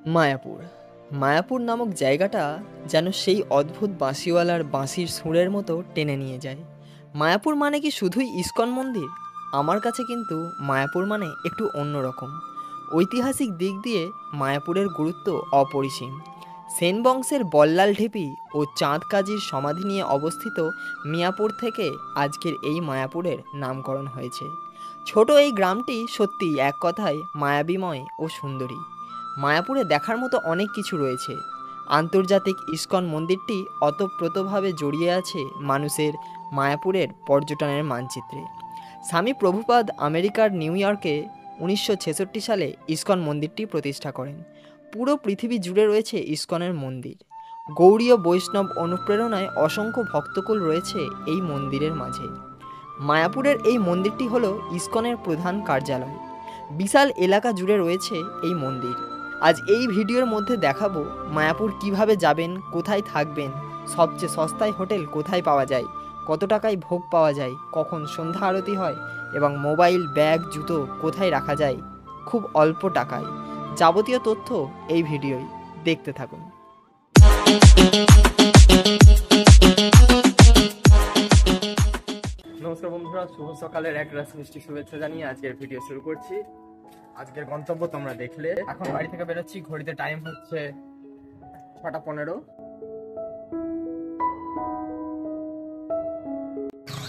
মায়াপুর মায়াপুর নামক জায়গাটা যেন সেই অদ্ভুত বাঁশিওয়ালার বাঁশির সুরের মতো টেনে নিয়ে যায়। মায়াপুর মানে কি শুধুই ইস্কন মন্দির? আমার কাছে কিন্তু মায়াপুর মানে একটু অন্যরকম। ঐতিহাসিক দিক দিয়ে মায়াপুরের গুরুত্ব অপরিসীম। সেন বংশের বল্লাল ঢিপি ও চাঁদ কাজীর সমাধি নিয়ে অবস্থিত মিয়াপুর থেকে আজকের এই মায়াপুরের নামকরণ হয়েছে। ছোট এই গ্রামটি সত্যিই এক কথায় মায়াবিময় ও সুন্দরী। মায়াপুরে দেখার মতো অনেক কিছু রয়েছে। আন্তর্জাতিক ইস্কন মন্দিরটি ওতপ্রোতভাবে জড়িয়ে আছে মানুষের মায়াপুরের পর্যটনের মানচিত্রে। স্বামী প্রভুপাদ আমেরিকার নিউ ইয়র্কে 1966 সালে ইস্কন মন্দিরটি প্রতিষ্ঠা করেন। পুরো পৃথিবী জুড়ে রয়েছে ইস্কনের মন্দির। গৌড়ীয় বৈষ্ণব অনুপ্রেরণায় অসংখ্য ভক্তকুল রয়েছে এই মন্দিরের মাঝে। মায়াপুরের এই মন্দিরটি হলো ইস্কনের প্রধান কার্যালয়। বিশাল এলাকা জুড়ে রয়েছে এই মন্দির। আজ এই ভিডিওর মধ্যে দেখাবো মায়াপুর কিভাবে যাবেন, কোথায় থাকবেন, সবচেয়ে সস্তায় হোটেল কোথায় পাওয়া যায়, কত টাকায় ভোগ পাওয়া যায়, কখন সন্ধ্যা আরতি হয় এবং মোবাইল, ব্যাগ, জুতো কোথায় রাখা যায় খুব অল্প টাকায়। যাবতীয় তথ্য এই ভিডিওয় দেখতে থাকুন। নমস্কার বন্ধুরা, শুভ সকালের এক রাস মিষ্টি শুভেচ্ছা জানিয়ে আজকের ভিডিও শুরু করছি। আজকের গন্তব্য তোমরা দেখলে। এখন বাড়ি থেকে বেরোচ্ছি, ঘড়িতে টাইম হচ্ছে 6:15।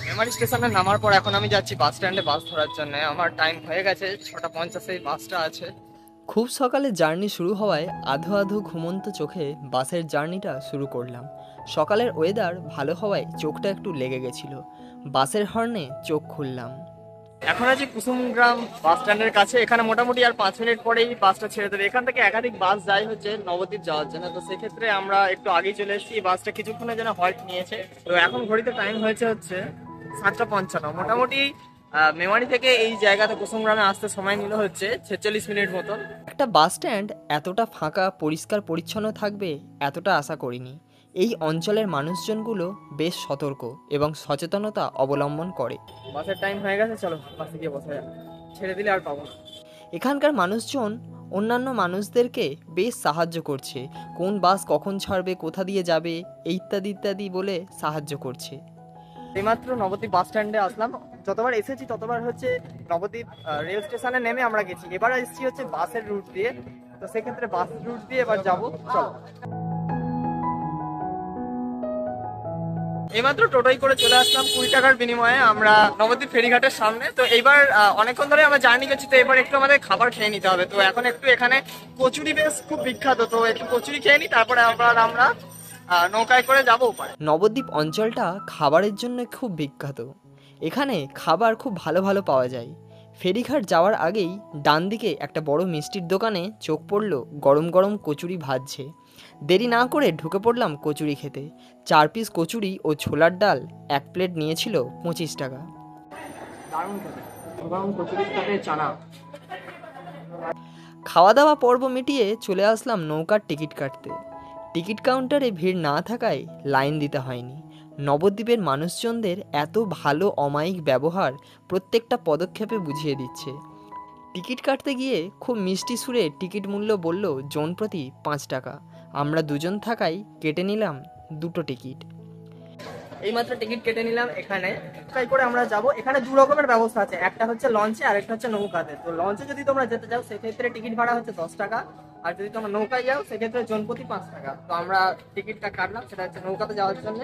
মেমারি স্টেশনে নামার পর এখন আমি যাচ্ছি বাস স্ট্যান্ডে বাস ধরার জন্য। আমার টাইম হয়ে গেছে 6:50, বাসটা আছে। খুব সকালে জার্নি শুরু হওয়ায় আধো আধো ঘুমন্ত চোখে বাসের জার্নিটা শুরু করলাম। সকালের ওয়েদার ভালো হওয়ায় চোখটা একটু লেগে গেছিল। বাসের হর্নে চোখ খুললাম। এখন আছি কুসুমগ্রাম বাস স্ট্যান্ডের কাছে। এখানে মোটামুটি আর 5 মিনিট পরেই বাসটা ছেড়ে দেবে। এখান থেকে একাধিক বাস যায় হচ্ছে নবদ্বীপ যাওয়ার জন্য। তো সেক্ষেত্রে আমরা একটু আগেই চলে এসেছি। বাসটা কিছুক্ষণের জন্য হল্ট নিয়েছে। তো এখন ঘড়িতে টাইম হয়েছে হচ্ছে 7:55। মোটামুটি মেমারি থেকে এই জায়গাতে কুসুমগ্রামে আসতে সময় নিল হচ্ছে 46 মিনিট মতন। একটা বাস স্ট্যান্ড এতটা ফাঁকা, পরিষ্কার পরিচ্ছন্ন থাকবে এতটা আশা করিনি। এই অঞ্চলের মানুষজনগুলো বেশ সতর্ক এবং সচেতনতা অবলম্বন করে। বাসের টাইম হয়ে গেছে, চলো বাসে গিয়ে বসা যাক, ছেড়ে দিলে আর পাবো না। এখানকার মানুষজন অন্যান্য মানুষদেরকে বেশ সাহায্য করছে। কোন বাস কখন ছাড়বে, কোথা দিয়ে যাবে, ইত্যাদি ইত্যাদি বলে সাহায্য করছে। এইমাত্র নবদ্বীপ বাস স্ট্যান্ডে আসলাম। যতবার এসেছি ততবার হচ্ছে নবদ্বীপ রেল স্টেশনে নেমে আমরা গেছি। এবার এসেছি হচ্ছে বাসের রুট দিয়ে। তো সেক্ষেত্রে বাস রুট দিয়ে এবার যাবো, চলো। এইমাত্র টোটোই করে চলে আসলাম 20 টাকার বিনিময়ে আমরা নবদ্বীপ ফেরিঘাটের সামনে। তো এইবার অনেকক্ষণ ধরে আমরা জার্নি করছি, তো এবার একটু আমাদের খাবার খেয়ে নিতে হবে। তো এখন একটু এখানে কচুরি বেশ খুব বিখ্যাত, তো একটু কচুরি খেয়ে নিই, তারপরে আবার আমরা নৌকায় করে যাবো ওপারে। নবদ্বীপ অঞ্চলটা খাবারের জন্য খুব বিখ্যাত। এখানে খাবার খুব ভালো ভালো পাওয়া যায়। ফেরিঘাট যাওয়ার আগেই ডান দিকে একটা বড় মিষ্টির দোকানে চোখ পড়লো গরম গরম কচুরি ভাজছে। দেরি না করে ঢুকে পড়লাম কচুরি খেতে। 4 পিস কচুরি ও ছোলার ডাল 1 প্লেট নিয়েছিল 25 টাকা। দারুণ গরম কচুরির সাথে চানা। খাওয়া দাওয়া পর্ব মিটিয়ে চলে আসলাম নৌকার টিকিট কাটতে। টিকিট কাউন্টারে ভিড় না থাকায় লাইন দিতে হয়নি। নবদ্বীপের মানুষজনদের এত ভালো অমায়িক ব্যবহার প্রত্যেকটা পদক্ষেপে বুঝিয়ে দিচ্ছে। টিকিট কাটতে গিয়ে খুব মিষ্টি সুরে টিকিট মূল্য বলল জন প্রতি 5 টাকা। আমরা দুজন থাকায় কেটে নিলাম 2টো টিকিট। এইমাত্র টিকিট কেটে নিলাম। এখানে ট্রাই করে আমরা যাব। এখানে 2 রকমের ব্যবস্থা আছে, একটা হচ্ছে লঞ্চে আর একটা হচ্ছে নৌকাতে। তো লঞ্চে যদি তোমরা যেতে চাও সেক্ষেত্রে টিকিট ভাড়া হচ্ছে 10 টাকা, আর যদি তোমরা নৌকায় যাও সেক্ষেত্রে জনপ্রতি 5 টাকা। তো আমরা টিকিটটা কাটলাম, সেটা হচ্ছে নৌকাতে যাওয়ার জন্য।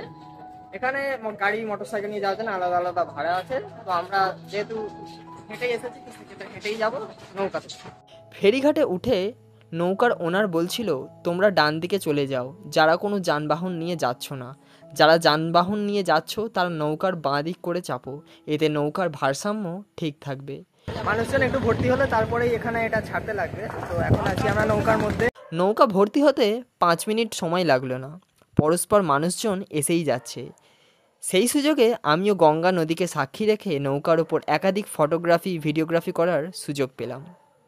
এখানে গাড়ি মোটরসাইকেল নিয়ে যাওয়ার জন্য আলাদা আলাদা ভাড়া আছে। তো আমরা যেহেতু হেঁটেই এসেছি তো সেক্ষেত্রে হেঁটেই যাবো নৌকাতে। ফেরিঘাটে উঠে নৌকার ওনার বলছিল তোমরা ডান দিকে চলে যাও যারা কোনো যানবাহন নিয়ে যাচ্ছ না। যারা যানবাহন নিয়ে যাচ্ছ তারা নৌকার বাঁ দিক করে চাপো, এতে নৌকার ভারসাম্য ঠিক থাকবে। মানুষজন একটু ভর্তি হলে তারপরেই এখানে এটা ছাড়তে লাগবে। তো এখন আছি আমরা নৌকার মধ্যে। নৌকা ভর্তি হতে 5 মিনিট সময় লাগলো না। পরস্পর মানুষজন এসেই যাচ্ছে। সেই সুযোগে আমিও গঙ্গা নদীকে সাক্ষী রেখে নৌকার ওপর একাধিক ফটোগ্রাফি, ভিডিওগ্রাফি করার সুযোগ পেলাম।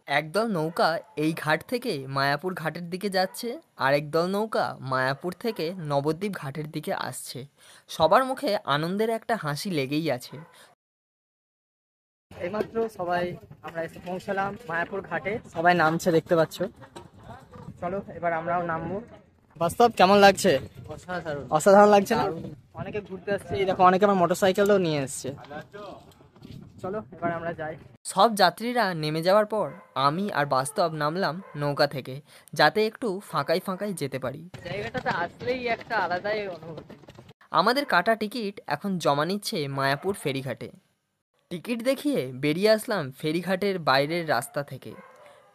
একদল নৌকা এই ঘাট থেকে মায়াপুর ঘাটের দিকে যাচ্ছে, আর একদল নৌকা মায়াপুর থেকে নবদ্বীপ ঘাটের দিকে আসছে। সবার মুখে আনন্দের একটা হাসি লেগেই আছে। এইমাত্র সবাই আমরা এসে পৌঁছালাম মায়াপুর ঘাটে। সবাই নামছে, দেখতে পাচ্ছ। চলো এবার আমরাও নামবো। বাস্তব কেমন লাগছে? অসাধারণ লাগছে না? অনেকে ঘুরতে আসছে, এই দেখো অনেকে আমার মোটরসাইকেলও নিয়ে এসছে। চলো এবার আমরা যাই। সব যাত্রীরা নেমে যাওয়ার পর আমি আর বাস্তব নামলাম নৌকা থেকে, যাতে একটু ফাঁকায় ফাঁকায় যেতে পারি। জায়গাটাতে আসলেই একটা আলাদাই অনুভূতি। আমাদের কাটা টিকিট এখন জমা নিচ্ছে মায়াপুর ফেরিঘাটে। টিকিট দেখিয়ে বেরিয়ে আসলাম ফেরিঘাটের বাইরের রাস্তা থেকে।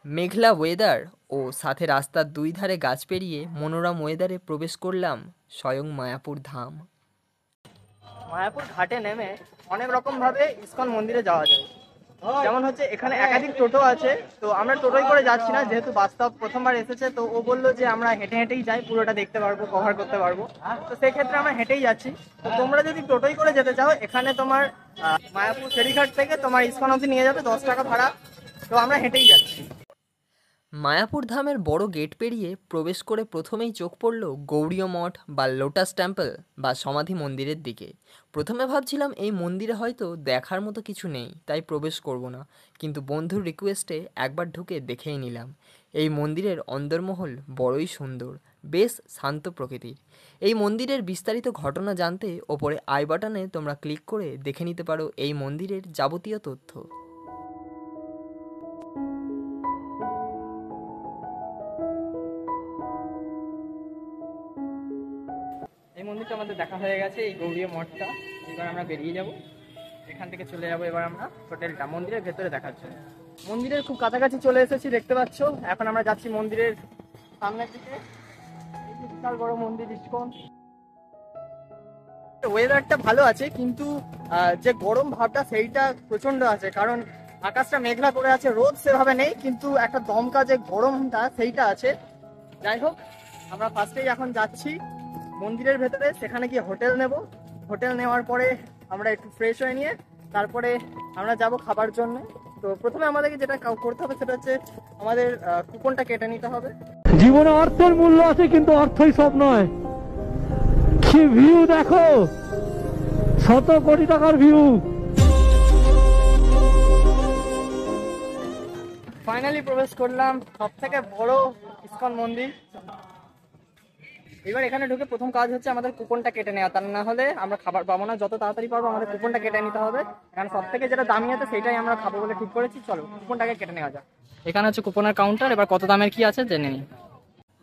মেঘলা ওয়েদার ও সাথে রাস্তার দুই ধারে গাছ পেরিয়ে মনোরম ওয়েদারে প্রবেশ করলাম স্বয়ং মায়াপুর ধাম। মায়াপুর ঘাটে নেমে অনেক রকম ভাবে ইসকন মন্দিরে যাওয়া যায়। যেমন হচ্ছে এখানে একাধিক টোটো আছে, তো আমরা টোটোই করে যাচ্ছি না, যেহেতু বাস্তব প্রথমবার এসেছে, তো ও বললো যে আমরা হেঁটে হেঁটেই যাই, পুরোটা দেখতে পারবো, কভার করতে পারবো। তো সেক্ষেত্রে আমরা হেঁটেই যাচ্ছি। তো তোমরা যদি টোটোই করে যেতে চাও, এখানে তোমার মায়াপুর ফেরিঘাট থেকে তোমার ইসকন অবধি নিয়ে যাবে 10 টাকা ভাড়া। তো আমরা হেঁটেই যাচ্ছি। মায়াপুর ধামের বড় গেট পেরিয়ে প্রবেশ করে প্রথমেই চোখ পড়ল গৌড়ীয় মঠ বা লোটাস টেম্পল বা সমাধি মন্দিরের দিকে। প্রথমে ভাবছিলাম এই মন্দিরে হয়তো দেখার মতো কিছু নেই, তাই প্রবেশ করব না, কিন্তু বন্ধুর রিকোয়েস্টে একবার ঢুকে দেখেই নিলাম। এই মন্দিরের অন্দরমহল বড়ই সুন্দর, বেশ শান্ত প্রকৃতির। এই মন্দিরের বিস্তারিত ঘটনা জানতে ওপরে আই বাটনে তোমরা ক্লিক করে দেখে নিতে পারো এই মন্দিরের যাবতীয় তথ্য। এই মন্দিরটা আমাদের দেখা হয়ে গেছে, এই গৌড়ীয় মঠটা। এবার আমরা বেরিয়ে যাব, এখান থেকে চলে যাব এবার আমরা হোটেলটা মন্দিরের ভেতরে দেখার জন্য। মন্দিরের খুব কাছাকাছি চলে এসেছি, দেখতে পাচ্ছ। এখন আমরা যাচ্ছি মন্দিরের সামনের দিকে। এই যে বিশাল বড় মন্দির ইসকন। ওয়েদারটা ভালো আছে, কিন্তু যে গরম ভাবটা সেইটা প্রচন্ড আছে, কারণ আকাশটা মেঘলা করে আছে, রোদ সেভাবে নেই, কিন্তু একটা দমকা যে গরমটা সেইটা আছে। যাই হোক, আমরা ফার্স্টেই এখন যাচ্ছি মন্দিরের ভেতরে, সেখানে গিয়ে হোটেল নেব। হোটেল নেওয়ার পরে আমরা একটু ফ্রেশ হয়ে নিয়ে তারপরে আমরা যাব খাবার জন্য। তো প্রথমে আমাদেরকে যেটা করতে হবে সেটা হচ্ছে আমাদের কুপনটা কেটে নিতে হবে। জীবনে অর্থের মূল্য আছে, কিন্তু অর্থই সব নয়। কি ভিউ দেখো, শত কোটি টাকার ভিউ। ফাইনালি প্রবেশ করলাম সব থেকে বড় ইসকন মন্দির। এবার এখানে ঢুকে প্রথম কাজ হচ্ছে আমাদের কুপনটা কেটে নেওয়া, তা না হলে আমরা খাবার পাবো না। যত তাড়াতাড়ি পারবো আমাদের কুপনটা কেটে নিতে হবে, কারণ সব থেকে যেটা দামি আছে সেটাই আমরা খাবো বলে ঠিক করেছি। চলো কুপনটাকে কেটে নেওয়া যাক। এখানে হচ্ছে কুপনের কাউন্টার, এবার কত দামের কি আছে জেনে নিই।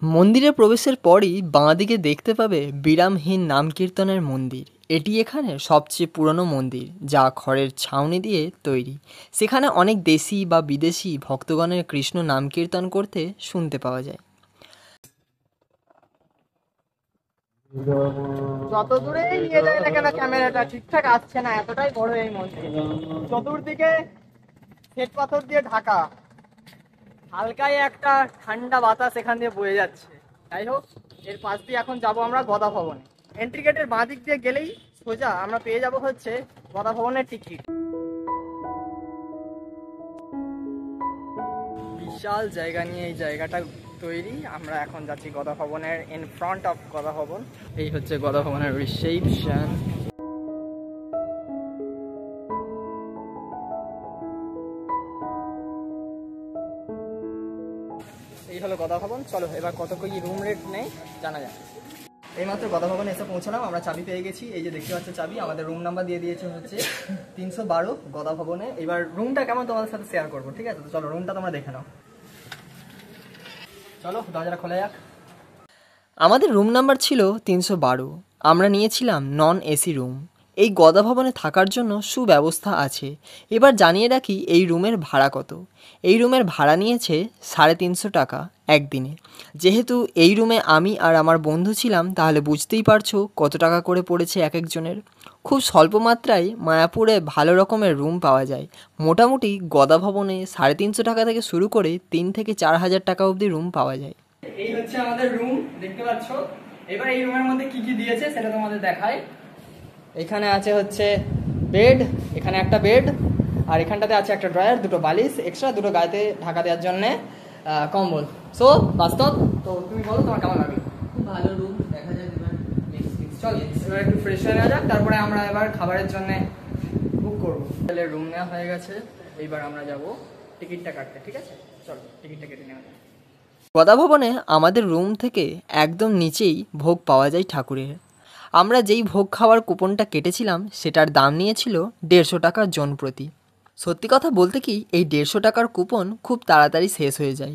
মন্দিরে প্রবেশের পরই বাঁ-দিকে দেখতে পাবে বিরামহীন নাম কীর্তনের মন্দির। এটি এখানে সবচেয়ে পুরনো মন্দির, যা খড়ের ছাউনি দিয়ে তৈরি। সেখানে অনেক দেশি বা বিদেশি ভক্তগণের কৃষ্ণ নাম কীর্তন করতে শুনতে পাওয়া যায়। যত দূরেই নিয়ে যায় না কেন ক্যামেরাটা ঠিকঠাক আসছে না, এতটাই বড় এই মন্দির। চতুর্দিকে শ্বেত পাথর দিয়ে ঢাকা, হালকাই একটা ঠান্ডা বাতাস এখান দিয়ে বয়ে যাচ্ছে। যাই হোক, এর পাশ দিয়ে এখন যাব আমরা গদা ভবনে। এন্ট্রি গেটের বাঁ দিক দিয়ে গেলেই সোজা আমরা পেয়ে যাব হচ্ছে গদা ভবনের টিকিট। বিশাল জায়গা নিয়ে এই জায়গাটা তৈরি। আমরা এখন যাচ্ছি গদা ভবনের ইন ফ্রন্ট অফ গদা ভবন। এই হচ্ছে গদা ভবনের রিসেপশন। এই হলো গদা ভবন। চলো এবার কত কি রুম রেট নেই জানা যাক। এইমাত্র গদা ভবনে এসে পৌঁছলাম, আমরা চাবি পেয়ে গেছি। এই যে দেখতে পাচ্ছ চাবি, আমাদের রুম নাম্বার দিয়ে দিয়েছে হচ্ছে 312 গদা ভবনে। এবার রুমটা কেমন তোমাদের সাথে শেয়ার করবো, ঠিক আছে? তো চলো রুমটা তোমরা দেখে নাও। চলো দরজাটা খোলা যাক। আমাদের রুম নাম্বার ছিল 312। আমরা নিয়েছিলাম নন এসি রুম। এই গদা ভবনে থাকার জন্য সুব্যবস্থা আছে। এবার জানিয়ে রাখি এই রুমের ভাড়া কত। এই রুমের ভাড়া নিয়েছে 350 টাকা একদিনে। যেহেতু এই রুমে আমি আর আমার বন্ধু ছিলাম, তাহলে বুঝতেই পারছো কত টাকা করে পড়েছে এক একজনের। খুব স্বল্প মাত্রায় মায়াপুরে ভালো রকমের রুম পাওয়া যায়। মোটামুটি গদা ভবনে 350 টাকা থেকে শুরু করে 3 থেকে 4 হাজার টাকা অবধি রুম পাওয়া যায়। এই হচ্ছে আমাদের রুম, দেখতে পাচ্ছ। এবার এই রুমের মধ্যে কি কি দিয়েছে সেটা তোমাদের দেখাই। এখানে আছে হচ্ছে বেড, এখানে একটা বেড, আর এখানটাতে আছে একটা ড্রয়ার, দুটো বালিশ এক্সট্রা, দুটো গায়েতে ঢাকা দেওয়ার জন্যে কম্বল। সো বাস্তব, তো তুমি বলো তোমার কেমন লাগলো? খুব ভালো রুম, দেখা যাক এবার চল এবার একটু ফ্রেশ হয়ে নেওয়া যাক, তারপরে আমরা এবার খাবারের জন্য বুক করবো। তাহলে রুম নেওয়া হয়ে গেছে, এইবার আমরা যাব টিকিটটা কাটতে, ঠিক আছে? চলো টিকিটটা কেটে নেওয়া যাক। গদা ভবনে আমাদের রুম থেকে একদম নিচেই ভোগ পাওয়া যায় ঠাকুরের। আমরা যেই ভোগ খাওয়ার কুপনটা কেটেছিলাম সেটার দাম নিয়েছিল 150 টাকা জন প্রতি। সত্যি কথা বলতে কি, এই 150 টাকার কুপন খুব তাড়াতাড়ি শেষ হয়ে যায়।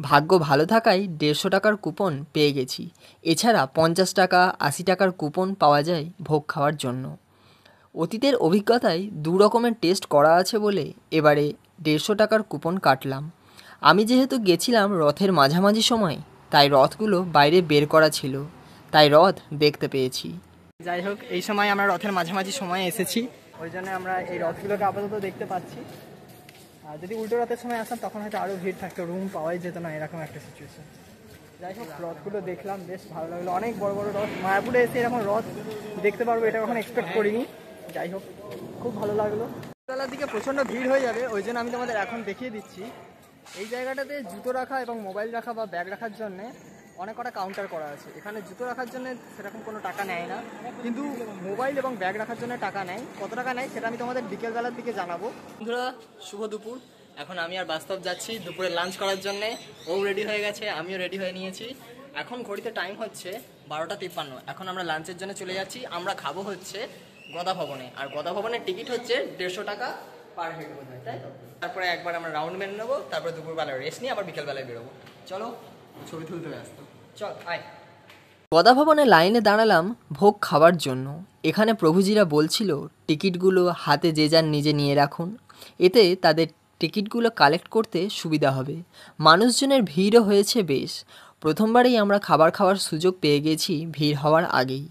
ভাগ্য ভালো থাকায় 150 টাকার কুপন পেয়ে গেছি। এছাড়া 50 টাকা 80 টাকার কুপন পাওয়া যায় ভোগ খাওয়ার জন্য। অতীতের অভিজ্ঞতায় 2 রকমের টেস্ট করা আছে বলে এবারে 150 টাকার কুপন কাটলাম। আমি যেহেতু গেছিলাম রথের মাঝামাঝি সময়, তাই রথগুলো বাইরে বের করা ছিল, তাই রথ দেখতে পেয়েছি। যাই হোক, এই সময় আমরা রথের মাঝামাঝি সময়ে এসেছি, ওই জন্য আমরা এই রথগুলোকে আপাতত দেখতে পাচ্ছি। আর যদি উল্টো রথের সময় আসতাম তখন হয়তো আরও ভিড় থাকতো, রুম পাওয়াই যেত না, এরকম একটা সিচুয়েশন। যাই হোক, রথগুলো দেখলাম, বেশ ভালো লাগলো। অনেক বড় বড় রথ, মায়াপুরে এসে এরকম রথ দেখতে পারবো এটা কখনো এক্সপেক্ট করিনি। যাই হোক, খুব ভালো লাগলো। বেলার দিকে প্রচণ্ড ভিড় হয়ে যাবে, ওই জন্য আমি তোমাদের এখন দেখিয়ে দিচ্ছি। এই জায়গাটাতে জুতো রাখা এবং মোবাইল রাখা বা ব্যাগ রাখার জন্য অনেক কটা কাউন্টার করা আছে। এখানে জুতো রাখার জন্য সেরকম কোনো টাকা নেয় না, কিন্তু মোবাইল এবং ব্যাগ রাখার জন্য টাকা নেয়। কত টাকা নেয় সেটা আমি তোমাদের বিকেলবেলার দিকে জানাবো। বন্ধুরা, শুভ দুপুর। এখন আমি আর বাস্তব যাচ্ছি দুপুরে লাঞ্চ করার জন্যে। ও রেডি হয়ে গেছে, আমিও রেডি হয়ে নিয়েছি। এখন ঘড়িতে টাইম হচ্ছে 12টা 53। এখন আমরা লাঞ্চের জন্য চলে যাচ্ছি। আমরা খাবো হচ্ছে গদা ভবনে, আর গদা ভবনের টিকিট হচ্ছে 150 টাকা পার হেড বোধ হয়, তাই তো? তারপরে একবার আমরা রাউন্ড মেরে নেবো, তারপরে দুপুরবেলা রেস্ট নিয়ে আবার বিকেলবেলায় বেরোবো। চলো ছবি তুলতে ব্যস্ত, চল আয়। গদা ভবনে লাইনে দাঁড়ালাম ভোগ খাওয়ার জন্য। এখানে প্রভুজিরা বলছিল টিকিটগুলো হাতে যে যার নিজে নিয়ে রাখুন, এতে তাদের টিকিটগুলো কালেক্ট করতে সুবিধা হবে। মানুষজনের ভিড়ও হয়েছে বেশ। প্রথমবারেই আমরা খাবার খাওয়ার সুযোগ পেয়ে গেছি ভিড় হওয়ার আগেই।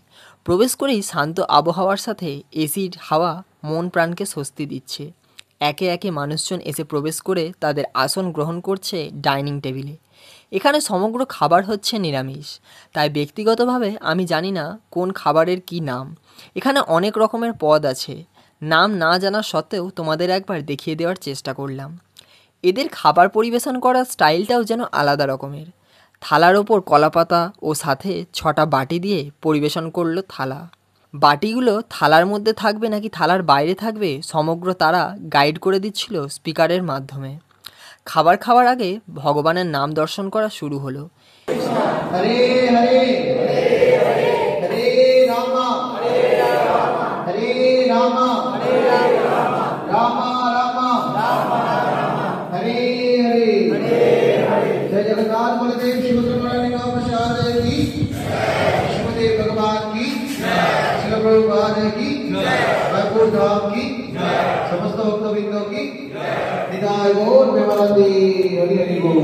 প্রবেশ করেই শান্ত আবহাওয়ার সাথে এসির হাওয়া মন প্রাণকে স্বস্তি দিচ্ছে। একে একে মানুষজন এসে প্রবেশ করে তাদের আসন গ্রহণ করছে ডাইনিং টেবিলে। এখানে সমগ্র খাবার হচ্ছে নিরামিষ, তাই ব্যক্তিগতভাবে আমি জানি না কোন খাবারের কি নাম। এখানে অনেক রকমের পদ আছে, নাম না জানা সত্ত্বেও তোমাদের একবার দেখিয়ে দেওয়ার চেষ্টা করলাম। এদের খাবার পরিবেশন করার স্টাইলটাও যেন আলাদা রকমের। থালার ওপর কলাপাতা ও সাথে 6টা বাটি দিয়ে পরিবেশন করলো থালা। বাটিগুলো থালার মধ্যে থাকবে নাকি থালার বাইরে থাকবে সমগ্র তারা গাইড করে দিচ্ছিল স্পিকারের মাধ্যমে। খাবার খাওয়ার আগে ভগবানের নাম দর্শন করা শুরু হলো। হরে হরে হরে রামা হরে রামা রামা রামা হরে হরে জয় জগন্নাথ বলদেব শিবসুব্রমण्য প্রসাদ কি শিবদেব ভগবান কি শিল প্রভুপাদ কি জয়পুর ধাম কি সমস্ত ভক্তবৃন্দ কি নিতাই গৌর প্রেমানন্দে হরি হরি বল।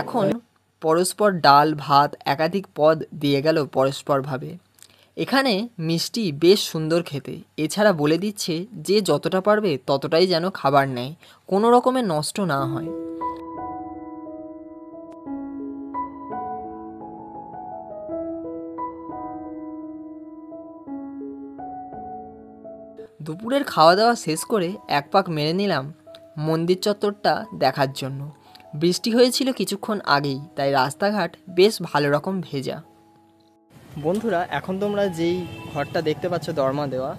এখন পরস্পর ডাল ভাত একাধিক পদ দিয়ে গেল পরস্পরভাবে। এখানে মিষ্টি বেশ সুন্দর খেতে। এছাড়া বলে দিচ্ছে যে যতটা পারবে ততটাই যেন খাবার নেয়, কোনো রকমের নষ্ট না হয়। দুপুরের খাওয়া দাওয়া শেষ করে এক পাক মেরে নিলাম মন্দির চত্বরটা দেখার জন্য। বৃষ্টি হয়েছিল কিছুক্ষণ আগেই, তাই রাস্তাঘাট বেশ ভালো রকম ভেজা। বন্ধুরা, এখন তোমরা যেই ঘরটা দেখতে পাচ্ছ দরমা দেওয়া,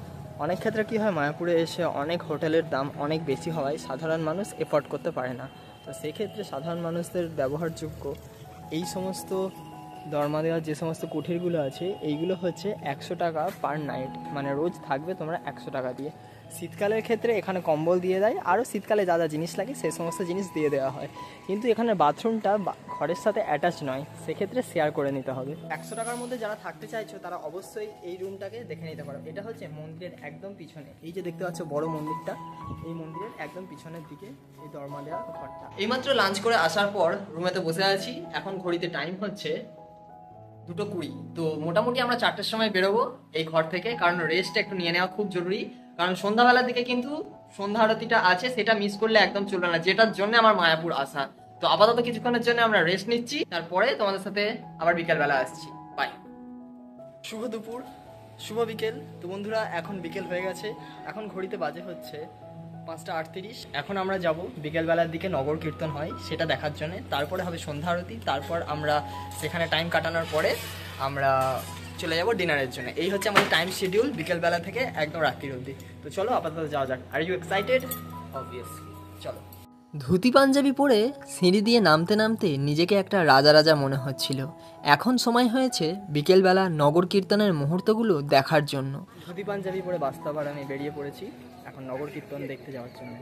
অনেক ক্ষেত্রে কী হয়, মায়াপুরে এসে অনেক হোটেলের দাম অনেক বেশি হওয়ায় সাধারণ মানুষ এফোর্ড করতে পারে না। তো সেক্ষেত্রে সাধারণ মানুষদের ব্যবহারযোগ্য এই সমস্ত দরমা দেওয়ার যে সমস্ত কুঠিরগুলো আছে, এইগুলো হচ্ছে 100 টাকা পার নাইট, মানে রোজ থাকবে তোমরা 100 টাকা দিয়ে। শীতকালের ক্ষেত্রে এখানে কম্বল দিয়ে দেয়, আরও শীতকালে যা যা জিনিস লাগে সেই সমস্ত জিনিস দিয়ে দেওয়া হয়। কিন্তু এখানে বাথরুমটা ঘরের সাথে অ্যাটাচ নয়, সেক্ষেত্রে শেয়ার করে নিতে হবে। 100 টাকার মধ্যে যারা থাকতে চাইছো তারা অবশ্যই এই রুমটাকে দেখে নিতে পারো। এটা হচ্ছে মন্দিরের একদম পিছনে, এই যে দেখতে পাচ্ছ বড় মন্দিরটা, এই মন্দিরের একদম পিছনের দিকে এই দরমা দেওয়া ঘরটা। এইমাত্র লাঞ্চ করে আসার পর রুমেতে বসে আছি। এখন ঘড়িতে টাইম হচ্ছে 2:20। তো মোটামুটি আমরা 4টের সময় বেরোবো এই ঘর থেকে, কারণ রেস্ট একটু নিয়ে নেওয়া খুব জরুরি। কারণ সন্ধ্যাবেলার দিকে কিন্তু সন্ধ্যা আরতিটা আছে, সেটা মিস করলে একদম চলবে না, যেটার জন্য আমার মায়াপুর আসা। তো আপাতত কিছুক্ষণের জন্য আমরা রেস্ট নিচ্ছি, তারপরে তোমাদের সাথে আবার বিকেলবেলা আসছি। বাই। শুভ দুপুর, শুভ বিকেল। তো বন্ধুরা, এখন বিকেল হয়ে গেছে, এখন ঘড়িতে বাজে হচ্ছে 5টা 38। এখন আমরা যাব বিকেলবেলার দিকে, নগর কীর্তন হয় সেটা দেখার জন্য। তারপরে হবে সন্ধ্যা আরতি, তারপর আমরা সেখানে টাইম কাটানোর পরে আমরা চলে যাব ডিনারের জন্য। এই হচ্ছে আমাদের টাইম শিডিউল বিকেলবেলা থেকে একদম রাত্রির অবধি। তো চলো আপাতত যাওয়া যাক। Are you excited? অবভিয়াসলি, চলো। ধুতি পাঞ্জাবি পরে সিঁড়ি দিয়ে নামতে নামতে নিজেকে একটা রাজা রাজা মনে হচ্ছিল। এখন সময় হয়েছে বিকেলবেলা নগর কীর্তনের মুহূর্তগুলো দেখার জন্য। ধুতি পাঞ্জাবি পরে বাস্তবার আমি বেরিয়ে পড়েছি এখন নগর কীর্তন দেখতে যাওয়ার জন্য।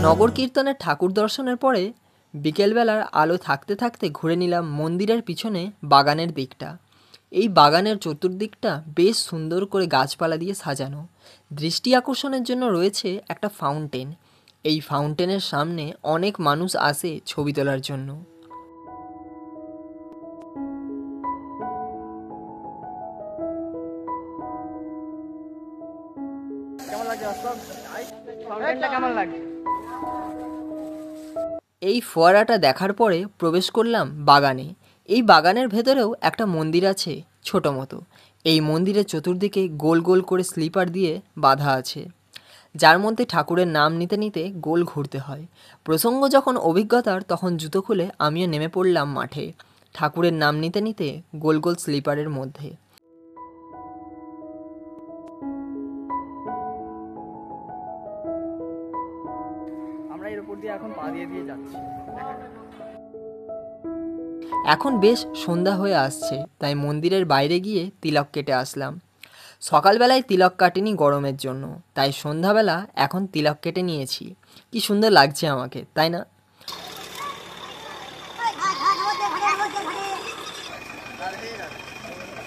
নগর কীর্তনের ঠাকুর দর্শনের পরে বিকেলবেলার আলো থাকতে থাকতে ঘুরে নিলাম মন্দিরের পিছনে বাগানের দিকটা। এই বাগানের চতুর্দিকটা বেশ সুন্দর করে গাছপালা দিয়ে সাজানো। দৃষ্টি আকর্ষণের জন্য রয়েছে একটা ফাউন্টেন। এই ফাউন্টেনের সামনে অনেক মানুষ আসে ছবি তোলার জন্য। কেমন লাগছে ফাউন্টেনটা কেমন লাগছে? এই ফোয়ারাটা দেখার পরে প্রবেশ করলাম বাগানে। এই বাগানের ভেতরেও একটা মন্দির আছে ছোট মতো। এই মন্দিরের চতুর্দিকে গোল গোল করে স্লিপার দিয়ে বাঁধা আছে, যার মধ্যে ঠাকুরের নাম নিতে নিতে গোল ঘুরতে হয়। প্রসঙ্গ যখন অভিজ্ঞতার, তখন জুতো খুলে আমিও নেমে পড়লাম মাঠে ঠাকুরের নাম নিতে নিতে গোল গোল স্লিপারের মধ্যে। আমরা এর উপর দিয়ে এখন পা দিয়ে দিয়ে যাচ্ছি। এখন বেশ সন্ধ্যা হয়ে আসছে, তাই মন্দিরের বাইরে গিয়ে তিলক কেটে আসলাম। সকালবেলায় তিলক কাটিনি গরমের জন্য, তাই সন্ধ্যাবেলা এখন তিলক কেটে নিয়েছি। কি সুন্দর লাগছে আমাকে, তাই না?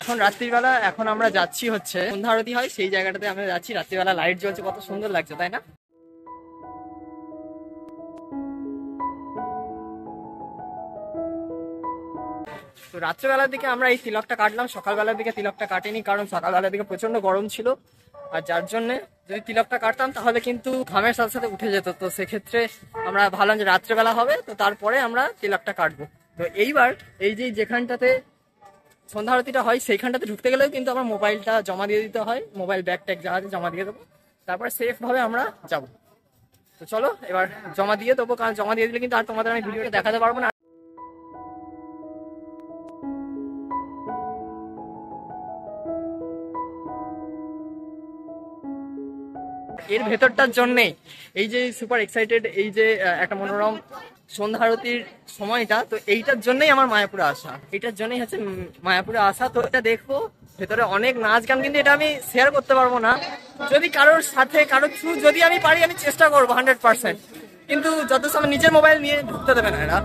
এখন রাত্রিবেলা, এখন আমরা যাচ্ছি হচ্ছে সন্ধ্যা আরতি হয় সেই জায়গাটাতে আমরা যাচ্ছি। রাত্রিবেলা লাইট জ্বলছে, কত সুন্দর লাগছে, তাই না? তো রাত্রেবেলার দিকে আমরা এই তিলকটা কাটলাম, সকালবেলার দিকে তিলকটা কাটিনি, কারণ সকালবেলার দিকে প্রচন্ড গরম ছিল। আর যার জন্যে যদি তিলকটা কাটতাম তাহলে কিন্তু ঘামের সাথে সাথে উঠে যেত। তো সেক্ষেত্রে আমরা ভাবলাম যে রাত্রেবেলা হবে, তো তারপরে আমরা তিলকটা কাটবো। তো এইবার এই যে যেখানটাতে সন্ধ্যা আরতিটা হয় সেইখানটাতে ঢুকতে গেলেও কিন্তু আমার মোবাইলটা জমা দিয়ে দিতে হয়। মোবাইল ব্যাগ ট্যাগ যা আছে জমা দিয়ে দেবো, তারপর সেফ ভাবে আমরা যাবো। তো চলো এবার জমা দিয়ে দেবো, কারণ জমা দিয়ে দিলে কিন্তু আর তোমাদের আমি ভিডিওটা দেখাতে পারবো না। এর ভেতরটার জন্যেই এই যে সুপার এক্সাইটেড, এই যে একটা মনোরম সন্ধ্যা আরতির সময়টা, তো এইটার জন্যই আমার মায়াপুরে আসা, এটার জন্যই হচ্ছে মায়াপুরে আসা। তো এটা দেখবো, ভেতরে অনেক নাচ গান, কিন্তু এটা আমি শেয়ার করতে পারবো না। যদি কারোর সাথে কারোর থ্রু যদি আমি পারি, আমি চেষ্টা করবো 100%, কিন্তু যত সময় নিজের মোবাইল নিয়ে ঢুকতে দেবে না এরা।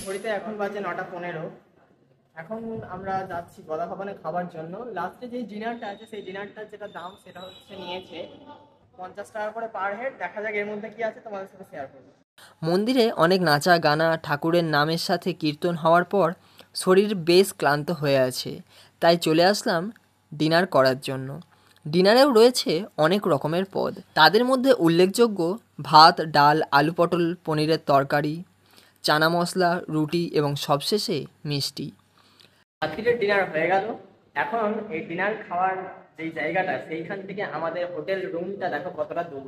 ঘড়িতে এখন বাজে 9:15। এখন আমরা যাচ্ছি গদা ভবনে খাবার জন্য। লাস্টে যে ডিনারটা আছে সেই ডিনারটার যেটা দাম সেটা হচ্ছে নিয়েছে 50 টাকা করে পার হেড। দেখা যাক এর মধ্যে কি আছে, তোমাদের সাথে শেয়ার করবো। মন্দিরে অনেক নাচা গানা ঠাকুরের নামের সাথে কীর্তন হওয়ার পর শরীর বেশ ক্লান্ত হয়ে আছে, তাই চলে আসলাম ডিনার করার জন্য। ডিনারেও রয়েছে অনেক রকমের পদ, তাদের মধ্যে উল্লেখযোগ্য ভাত, ডাল, আলু পটল পনিরের তরকারি, চানা মশলা, রুটি এবং সবশেষে মিষ্টি। রাত্রির ডিনার হয়ে গেল। এখন এই ডিনার খাওয়ার যেই জায়গাটা সেইখান থেকে আমাদের হোটেল রুমটা দেখো কতটা দূর।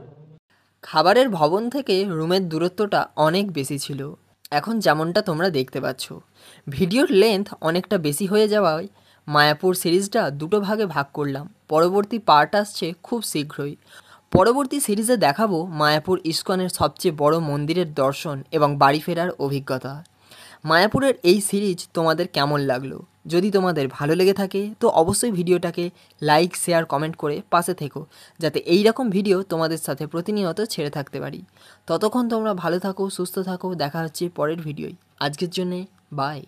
খাবারের ভবন থেকে রুমের দূরত্বটা অনেক বেশি ছিল। এখন যেমনটা তোমরা দেখতে পাচ্ছ, ভিডিওর লেন্থ অনেকটা বেশি হয়ে যাওয়ায় মায়াপুর সিরিজটা দুটো ভাগে ভাগ করলাম। পরবর্তী পার্ট আসছে খুব শীঘ্রই। পরবর্তী সিরিজে দেখাবো মায়াপুর ইস্কনের সবচেয়ে বড় মন্দিরের দর্শন এবং বাড়ি ফেরার অভিজ্ঞতা। মায়াপুরের এই সিরিজ তোমাদের কেমন লাগলো? যদি তোমাদের ভালো লেগে থাকে তো অবশ্যই ভিডিওটাকে লাইক, শেয়ার, কমেন্ট করে পাশে থেকো, যাতে এই রকম ভিডিও তোমাদের সাথে প্রতিনিয়ত ছেড়ে থাকতে পারি। ততক্ষণ তোমরা ভালো থাকো, সুস্থ থাকো। দেখা হচ্ছে পরের ভিডিওয়। আজকের জন্যে বাই।